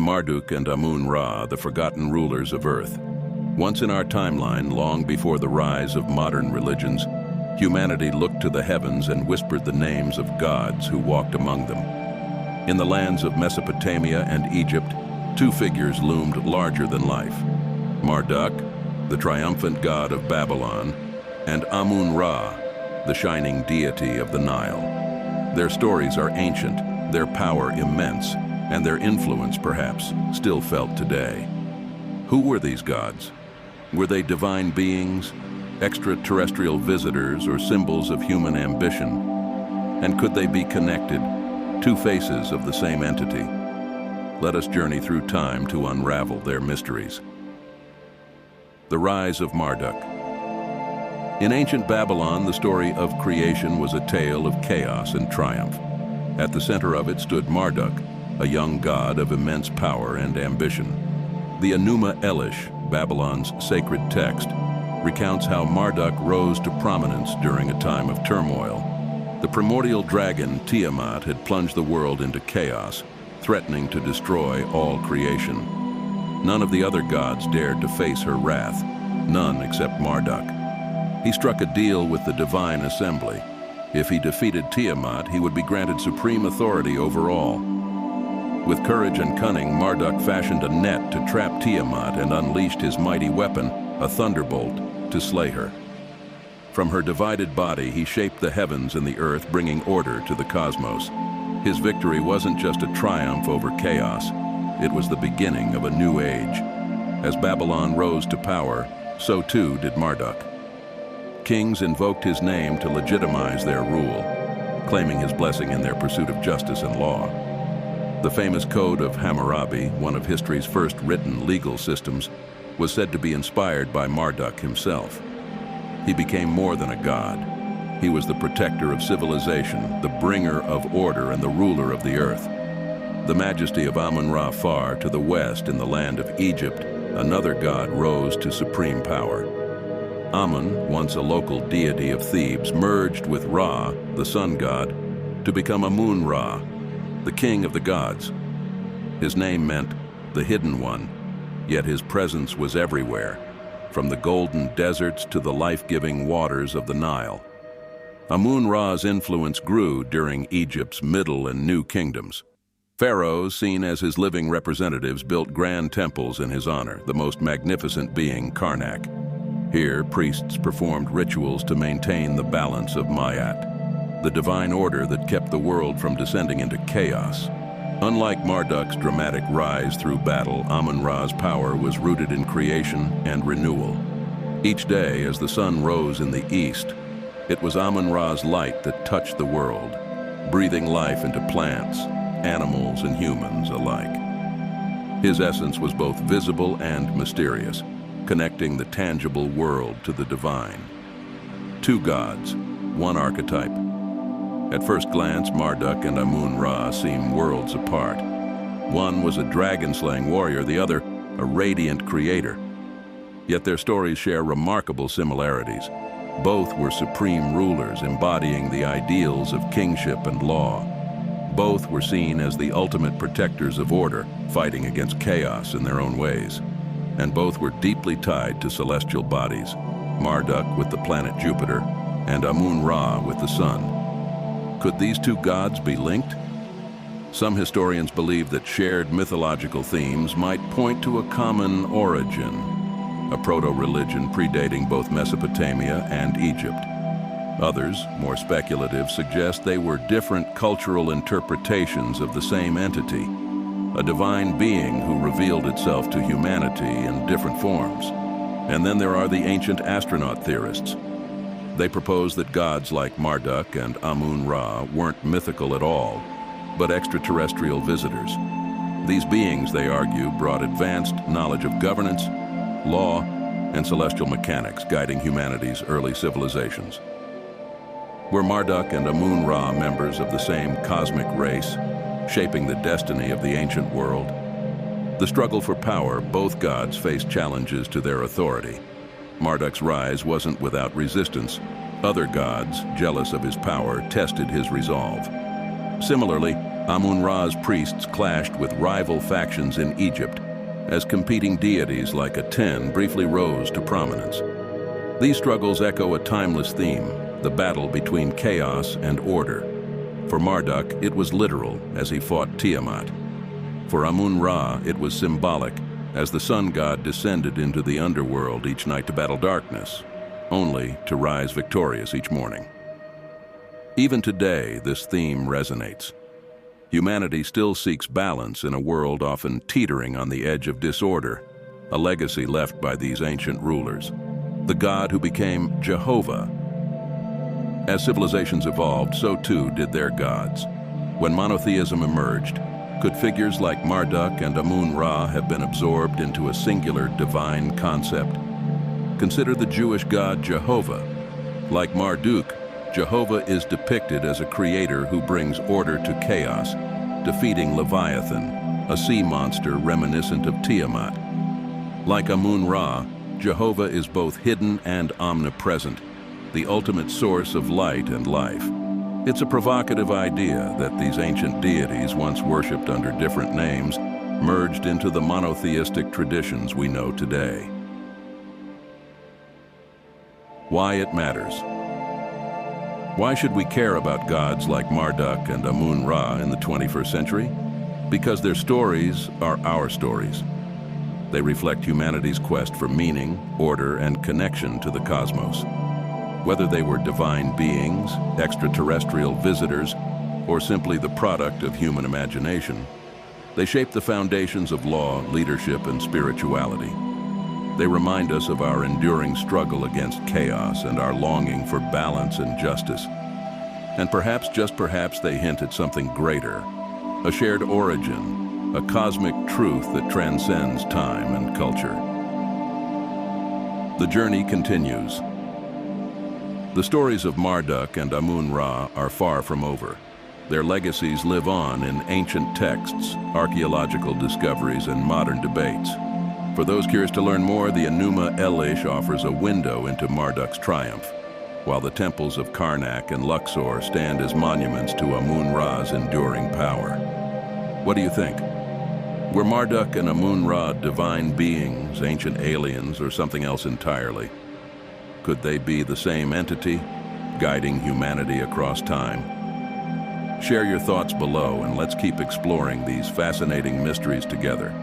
Marduk and Amun-Ra, the forgotten rulers of Earth. Once in our timeline, long before the rise of modern religions, humanity looked to the heavens and whispered the names of gods who walked among them. In the lands of Mesopotamia and Egypt, two figures loomed larger than life: Marduk, the triumphant god of Babylon, and Amun-Ra, the shining deity of the Nile. Their stories are ancient, their power immense, and their influence, perhaps, still felt today. Who were these gods? Were they divine beings, extraterrestrial visitors, or symbols of human ambition? And could they be connected, two faces of the same entity? Let us journey through time to unravel their mysteries. The Rise of Marduk. In ancient Babylon, the story of creation was a tale of chaos and triumph. At the center of it stood Marduk, a young god of immense power and ambition. The Enuma Elish, Babylon's sacred text, recounts how Marduk rose to prominence during a time of turmoil. The primordial dragon Tiamat had plunged the world into chaos, threatening to destroy all creation. None of the other gods dared to face her wrath, none except Marduk. He struck a deal with the divine assembly. If he defeated Tiamat, he would be granted supreme authority over all. With courage and cunning, Marduk fashioned a net to trap Tiamat and unleashed his mighty weapon, a thunderbolt, to slay her. From her divided body, he shaped the heavens and the earth, bringing order to the cosmos. His victory wasn't just a triumph over chaos, it was the beginning of a new age. As Babylon rose to power, so too did Marduk. Kings invoked his name to legitimize their rule, claiming his blessing in their pursuit of justice and law. The famous Code of Hammurabi, one of history's first written legal systems, was said to be inspired by Marduk himself. He became more than a god. He was the protector of civilization, the bringer of order, and the ruler of the earth. The majesty of Amun-Ra far to the west in the land of Egypt, another god rose to supreme power. Amun, once a local deity of Thebes, merged with Ra, the sun god, to become Amun-Ra, the king of the gods. His name meant the hidden one, yet his presence was everywhere, from the golden deserts to the life-giving waters of the Nile. Amun-Ra's influence grew during Egypt's Middle and New Kingdoms. Pharaohs, seen as his living representatives, built grand temples in his honor, the most magnificent being Karnak. Here, priests performed rituals to maintain the balance of Ma'at, the divine order that kept the world from descending into chaos. Unlike Marduk's dramatic rise through battle, Amun-Ra's power was rooted in creation and renewal. Each day, as the sun rose in the east, it was Amun-Ra's light that touched the world, breathing life into plants, animals, and humans alike. His essence was both visible and mysterious, connecting the tangible world to the divine. Two gods, one archetype. At first glance, Marduk and Amun-Ra seem worlds apart. One was a dragon-slaying warrior, the other a radiant creator. Yet their stories share remarkable similarities. Both were supreme rulers embodying the ideals of kingship and law. Both were seen as the ultimate protectors of order, fighting against chaos in their own ways. And both were deeply tied to celestial bodies, Marduk with the planet Jupiter, and Amun-Ra with the sun. Could these two gods be linked? Some historians believe that shared mythological themes might point to a common origin, a proto-religion predating both Mesopotamia and Egypt. Others, more speculative, suggest they were different cultural interpretations of the same entity, a divine being who revealed itself to humanity in different forms. And then there are the ancient astronaut theorists. They propose that gods like Marduk and Amun-Ra weren't mythical at all, but extraterrestrial visitors. These beings, they argue, brought advanced knowledge of governance, law, and celestial mechanics, guiding humanity's early civilizations. Were Marduk and Amun-Ra members of the same cosmic race, shaping the destiny of the ancient world? The struggle for power, both gods faced challenges to their authority. Marduk's rise wasn't without resistance. Other gods, jealous of his power, tested his resolve. Similarly, Amun-Ra's priests clashed with rival factions in Egypt, as competing deities like Aten briefly rose to prominence. These struggles echo a timeless theme, the battle between chaos and order. For Marduk, it was literal, as he fought Tiamat. For Amun-Ra, it was symbolic, as the sun god descended into the underworld each night to battle darkness, only to rise victorious each morning. Even today, this theme resonates. Humanity still seeks balance in a world often teetering on the edge of disorder, a legacy left by these ancient rulers. The god who became Jehovah. As civilizations evolved, so too did their gods. When monotheism emerged, could figures like Marduk and Amun-Ra have been absorbed into a singular divine concept? Consider the Jewish god Jehovah. Like Marduk, Jehovah is depicted as a creator who brings order to chaos, defeating Leviathan, a sea monster reminiscent of Tiamat. Like Amun-Ra, Jehovah is both hidden and omnipresent, the ultimate source of light and life. It's a provocative idea that these ancient deities, once worshipped under different names, merged into the monotheistic traditions we know today. Why it matters. Why should we care about gods like Marduk and Amun-Ra in the 21st century? Because their stories are our stories. They reflect humanity's quest for meaning, order, and connection to the cosmos. Whether they were divine beings, extraterrestrial visitors, or simply the product of human imagination, they shape the foundations of law, leadership, and spirituality. They remind us of our enduring struggle against chaos and our longing for balance and justice. And perhaps, just perhaps, they hint at something greater, a shared origin, a cosmic truth that transcends time and culture. The journey continues. The stories of Marduk and Amun-Ra are far from over. Their legacies live on in ancient texts, archaeological discoveries, and modern debates. For those curious to learn more, the Enuma Elish offers a window into Marduk's triumph, while the temples of Karnak and Luxor stand as monuments to Amun-Ra's enduring power. What do you think? Were Marduk and Amun-Ra divine beings, ancient aliens, or something else entirely? Could they be the same entity, guiding humanity across time? Share your thoughts below, and let's keep exploring these fascinating mysteries together.